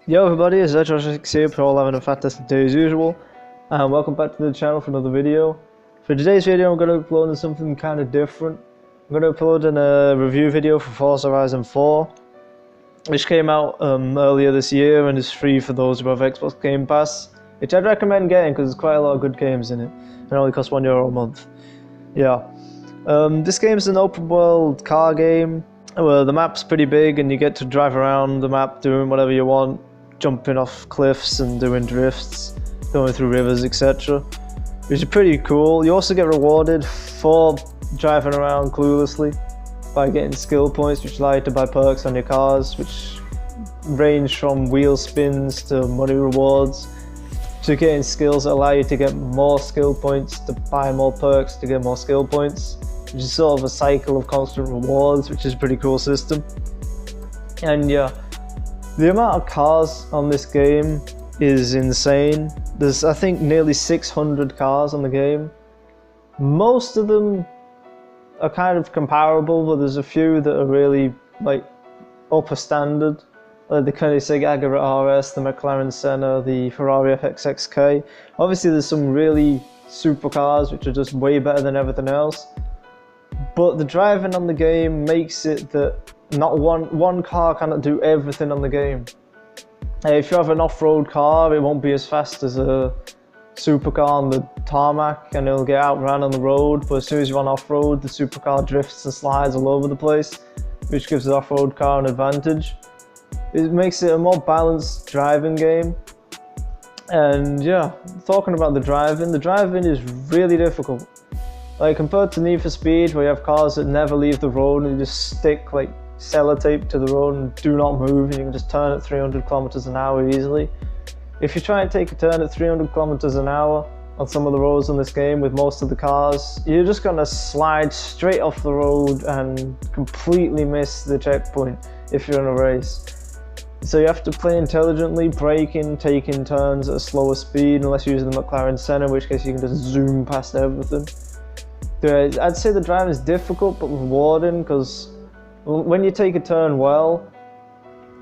Yo everybody, it's Josh here, we're all having a fantastic day as usual, and welcome back to the channel for another video. For today's video I'm going to upload on something kind of different. I'm going to upload a review video for Forza Horizon 4, which came out earlier this year and is free for those who have Xbox Game Pass, which I'd recommend getting because there's quite a lot of good games in it, and it only costs €1 a month. Yeah. This game's an open world car game where the map's pretty big and you get to drive around the map doing whatever you want, jumping off cliffs and doing drifts, going through rivers, etc. Which is pretty cool. You also get rewarded for driving around cluelessly by getting skill points, which allow you to buy perks on your cars, which range from wheel spins to money rewards to getting skills that allow you to get more skill points, to buy more perks to get more skill points, which is sort of a cycle of constant rewards, which is a pretty cool system. And yeah, the amount of cars on this game is insane. There's, I think, nearly 600 cars on the game. Most of them are kind of comparable, but there's a few that are really like upper standard. Like the Koenigsegg Agera RS, the McLaren Senna, the Ferrari FXXK. Obviously there's some really supercars which are just way better than everything else. But the driving on the game makes it that not one car cannot do everything on the game. If you have an off-road car, it won't be as fast as a supercar on the tarmac and it'll get outran on the road, but as soon as you're on off-road, the supercar drifts and slides all over the place, which gives the off-road car an advantage. It makes it a more balanced driving game. And yeah, talking about the driving is really difficult. Like compared to Need for Speed, where you have cars that never leave the road and you just stick like sellotape to the road and do not move, and you can just turn at 300 kilometers an hour easily. If you try and take a turn at 300 kilometers an hour on some of the roads in this game with most of the cars, you're just gonna slide straight off the road and completely miss the checkpoint if you're in a race. So you have to play intelligently, braking, taking turns at a slower speed, unless you're using the McLaren Senna, in which case you can just zoom past everything. I'd say the driving is difficult but rewarding, because when you take a turn well,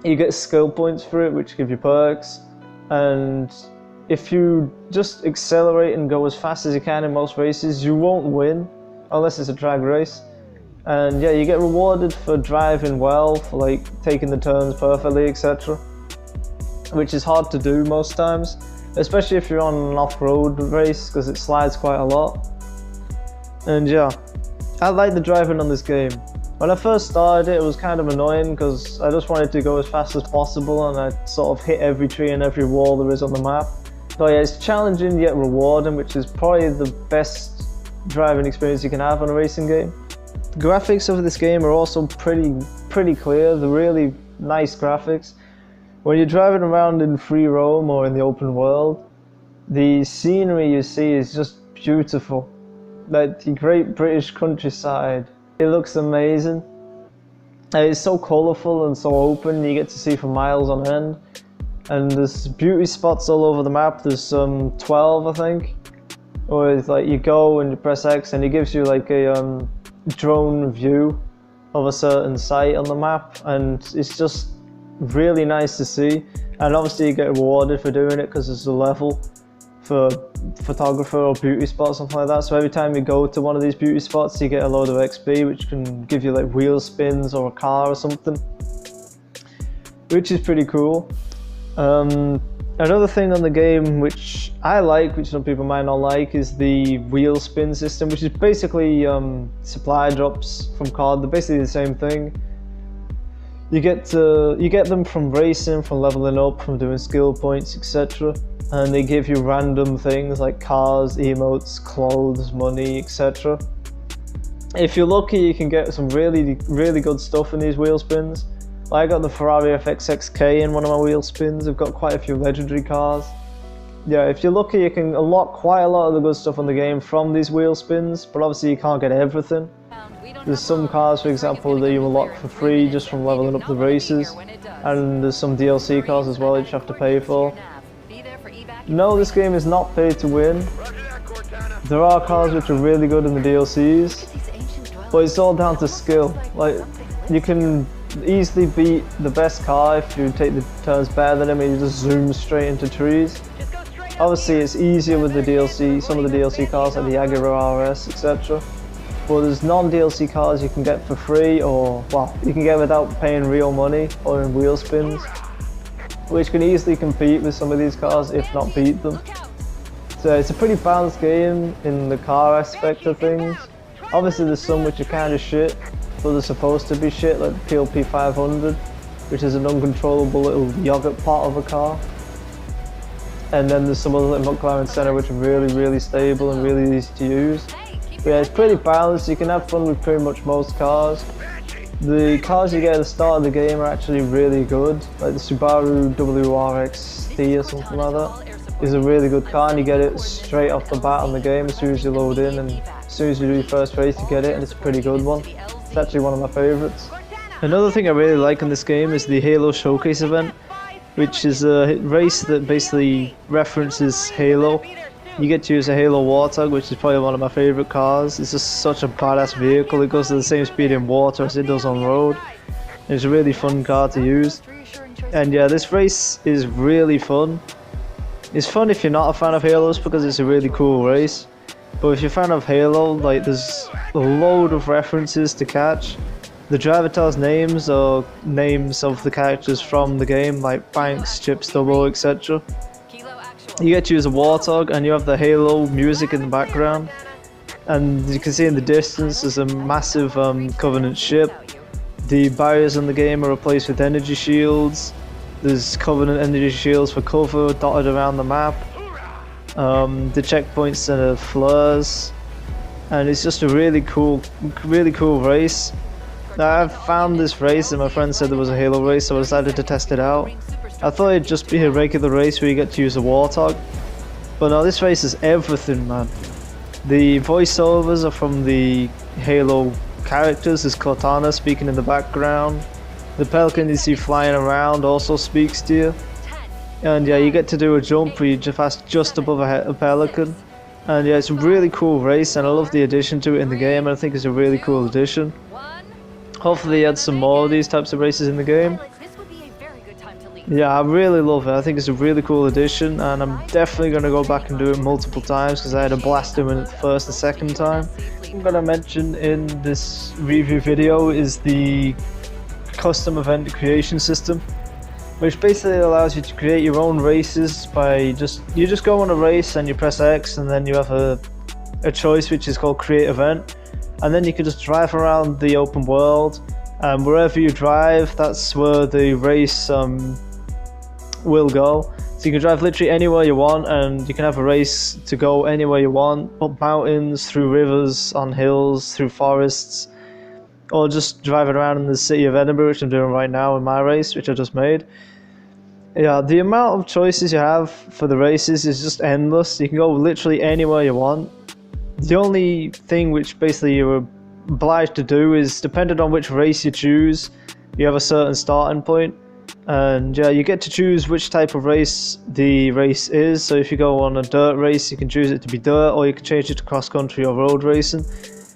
you get skill points for it, which give you perks. And if you just accelerate and go as fast as you can in most races, you won't win unless it's a drag race. And yeah, you get rewarded for driving well, for like taking the turns perfectly, etc. Which is hard to do most times, especially if you're on an off-road race, because it slides quite a lot. And yeah, I like the driving on this game. When I first started it, it was kind of annoying because I just wanted to go as fast as possible and I sort of hit every tree and every wall there is on the map. So yeah, it's challenging yet rewarding, which is probably the best driving experience you can have on a racing game. The graphics of this game are also pretty clear. They're really nice graphics. When you're driving around in free roam or in the open world, the scenery you see is just beautiful. Like the great British countryside. It looks amazing. It's so colourful and so open, you get to see for miles on end. And there's beauty spots all over the map. There's 12, I think. Where it's like you go and you press X and it gives you like a drone view of a certain site on the map, and it's just really nice to see. And obviously you get rewarded for doing it because there's a level for photographer or beauty spot, something like that. So every time you go to one of these beauty spots, you get a load of XP, which can give you like wheel spins or a car or something, which is pretty cool. Another thing on the game which I like, which some people might not like, is the wheel spin system, which is basically supply drops from card. They're basically the same thing. You get them from racing, from leveling up, from doing skill points, etc. And they give you random things like cars, emotes, clothes, money, etc. If you're lucky, you can get some really good stuff in these wheel spins. I got the Ferrari FXXK in one of my wheel spins. I've got quite a few legendary cars. Yeah, if you're lucky, you can unlock quite a lot of the good stuff in the game from these wheel spins, but obviously you can't get everything. There's some cars, for example, that you unlock for free just from leveling up the races, and there's some DLC cars as well that you have to pay for. No, this game is not pay to win. There are cars which are really good in the DLCs, but it's all down to skill. Like, you can easily beat the best car if you take the turns better than him and you just zoom straight into trees. Obviously it's easier with the DLC, some of the DLC cars like the Jaguar RS, etc. But there's non-DLC cars you can get for free, or well, you can get without paying real money or in wheel spins, which can easily compete with some of these cars, if not beat them. So it's a pretty balanced game in the car aspect of things. Obviously there's some which are kind of shit, but they're supposed to be shit, like the PLP 500, which is an uncontrollable little yogurt pot of a car. And then there's some other like McLaren Senna which are really stable and really easy to use. But yeah, it's pretty balanced, you can have fun with pretty much most cars. The cars you get at the start of the game are actually really good, like the Subaru WRX-T or something like that is a really good car, and you get it straight off the bat on the game as soon as you load in, and as soon as you do your first race you get it, and it's a pretty good one. It's actually one of my favourites. Another thing I really like in this game is the Halo Showcase event, which is a race that basically references Halo. You get to use a Halo Warthog, which is probably one of my favourite cars. It's just such a badass vehicle. It goes to the same speed in water as it does on road. It's a really fun car to use. And yeah, this race is really fun. It's fun if you're not a fan of Halos because it's a really cool race. But if you're a fan of Halo, like there's a load of references to catch. The driver tells names or names of the characters from the game, like Banks, Chip Stubbo, etc. You get to use a Warthog and you have the Halo music in the background. And you can see in the distance there's a massive Covenant ship. The barriers in the game are replaced with energy shields. There's Covenant energy shields for cover dotted around the map. The checkpoints are flares. And it's just a really cool race. I found this race and my friend said there was a Halo race, so I decided to test it out. I thought it'd just be a regular race where you get to use a Warthog, but no, this race is everything, man. The voiceovers are from the Halo characters. There's Cortana speaking in the background. The Pelican you see flying around also speaks to you. And yeah, you get to do a jump where you just above a Pelican. And yeah, it's a really cool race, and I love the addition to it in the game, and I think it's a really cool addition. Hopefully they add some more of these types of races in the game. Yeah, I really love it. I think it's a really cool addition, and I'm definitely going to go back and do it multiple times because I had a blast doing it the first and second time. What I'm going to mention in this review video is the custom event creation system, which basically allows you to create your own races by you just go on a race and you press X, and then you have a choice which is called create event. And then you can just drive around the open world, and wherever you drive, that's where the race will go. So you can drive literally anywhere you want, and you can have a race to go anywhere you want, up mountains, through rivers, on hills, through forests, or just driving around in the city of Edinburgh, which I'm doing right now in my race, which I just made. Yeah, the amount of choices you have for the races is just endless. You can go literally anywhere you want. The only thing which basically you're obliged to do is, depending on which race you choose, you have a certain starting point, and yeah, you get to choose which type of race the race is. So if you go on a dirt race, you can choose it to be dirt, or you can change it to cross country or road racing,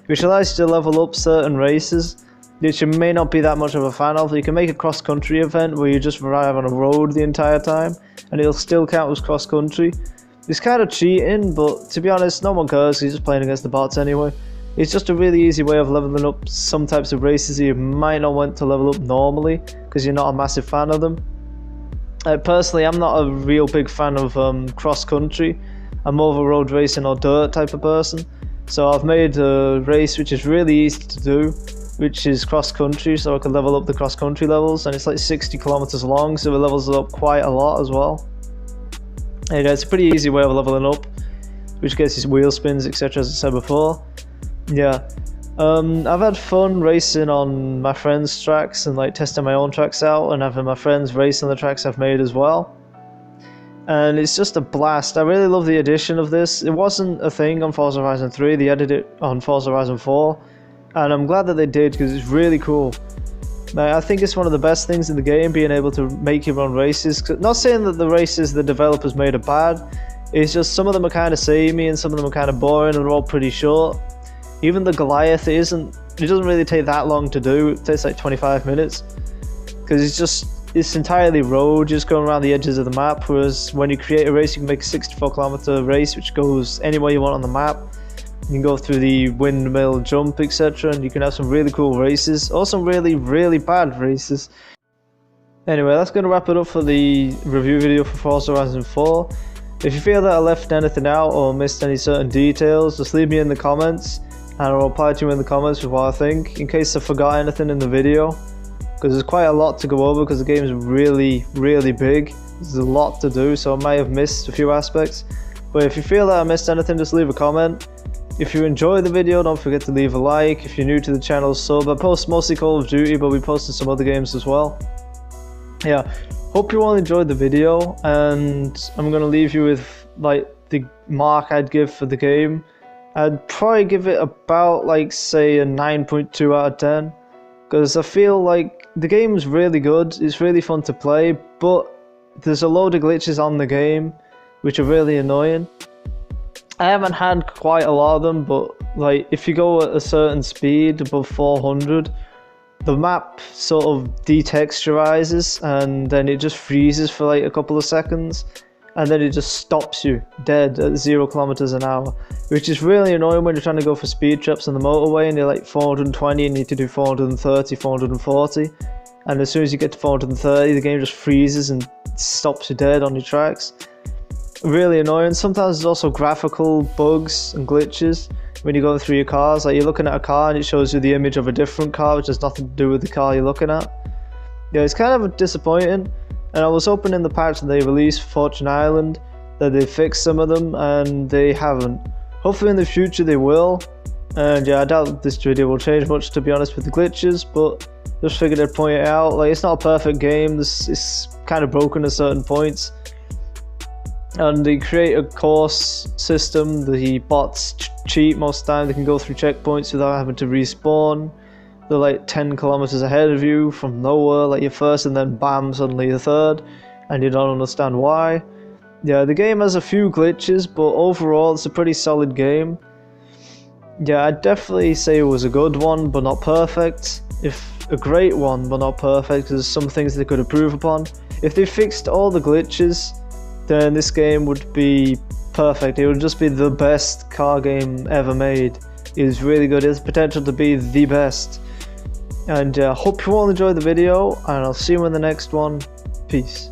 which allows you to level up certain races which you may not be that much of a fan of. You can make a cross country event where you just drive on a road the entire time and it'll still count as cross country. It's kind of cheating, but to be honest, no one cares, you're just playing against the bots anyway. It's just a really easy way of leveling up some types of races that you might not want to level up normally because you're not a massive fan of them. Personally, I'm not a real big fan of cross country. I'm more of a road racing or dirt type of person. So I've made a race which is really easy to do, which is cross country, so I can level up the cross country levels, and it's like 60 kilometers long, so it levels it up quite a lot as well. And it's a pretty easy way of leveling up, which gets you wheel spins, etc., as I said before. Yeah, I've had fun racing on my friends' tracks and like testing my own tracks out, and having my friends race on the tracks I've made as well. And it's just a blast. I really love the addition of this. It wasn't a thing on Forza Horizon 3, they added it on Forza Horizon 4, and I'm glad that they did because it's really cool. Now, I think it's one of the best things in the game, being able to make your own races. Not saying that the races the developers made are bad, it's just some of them are kind of samey and some of them are kind of boring and they're all pretty short. Even the Goliath, it doesn't really take that long to do, it takes like 25 minutes. because it's entirely road, just going around the edges of the map, whereas when you create a race you can make a 64-kilometer race which goes anywhere you want on the map. You can go through the windmill jump, etc., and you can have some really cool races, or some really bad races. Anyway, that's going to wrap it up for the review video for Forza Horizon 4. If you feel that I left anything out or missed any certain details, just leave me in the comments and I'll reply to you in the comments with what I think, in case I forgot anything in the video, because there's quite a lot to go over because the game is really big. There's a lot to do, so I may have missed a few aspects. But if you feel that I missed anything, just leave a comment. If you enjoyed the video, don't forget to leave a like. If you're new to the channel, sub. I post mostly Call of Duty, but we posted some other games as well. Yeah, hope you all enjoyed the video, and I'm gonna leave you with like the mark I'd give for the game. I'd probably give it about, like, say a 9.2 out of 10, because I feel like the game's really good, it's really fun to play, but there's a load of glitches on the game which are really annoying. I haven't had quite a lot of them, but like if you go at a certain speed above 400, the map sort of detexturizes and then it just freezes for like a couple of seconds, and then it just stops you dead at 0 kilometers an hour, which is really annoying when you're trying to go for speed traps on the motorway and you're like 420 and you need to do 430, 440, and as soon as you get to 430 the game just freezes and stops you dead on your tracks. Really annoying. Sometimes there's also graphical bugs and glitches when you go through your cars, like you're looking at a car and it shows you the image of a different car which has nothing to do with the car you're looking at. Yeah, it's kind of disappointing, and I was hoping in the patch that they released for Fortune Island that they fixed some of them, and they haven't. Hopefully in the future they will, and yeah, I doubt this video will change much, to be honest, with the glitches, but just figured I'd point it out. Like, it's not a perfect game, it's kind of broken at certain points. And they create a course system, the bots cheat most of the time, they can go through checkpoints without having to respawn. They're like 10 kilometers ahead of you from nowhere, like you're first and then bam, suddenly you're third, and you don't understand why. Yeah, the game has a few glitches, but overall it's a pretty solid game. Yeah, I'd definitely say it was a good one, but not perfect. If a great one, but not perfect, there's some things they could improve upon. If they fixed all the glitches, then this game would be perfect. It would just be the best car game ever made. It is really good. It has potential to be the best. And hope you all enjoyed the video, and I'll see you in the next one. Peace.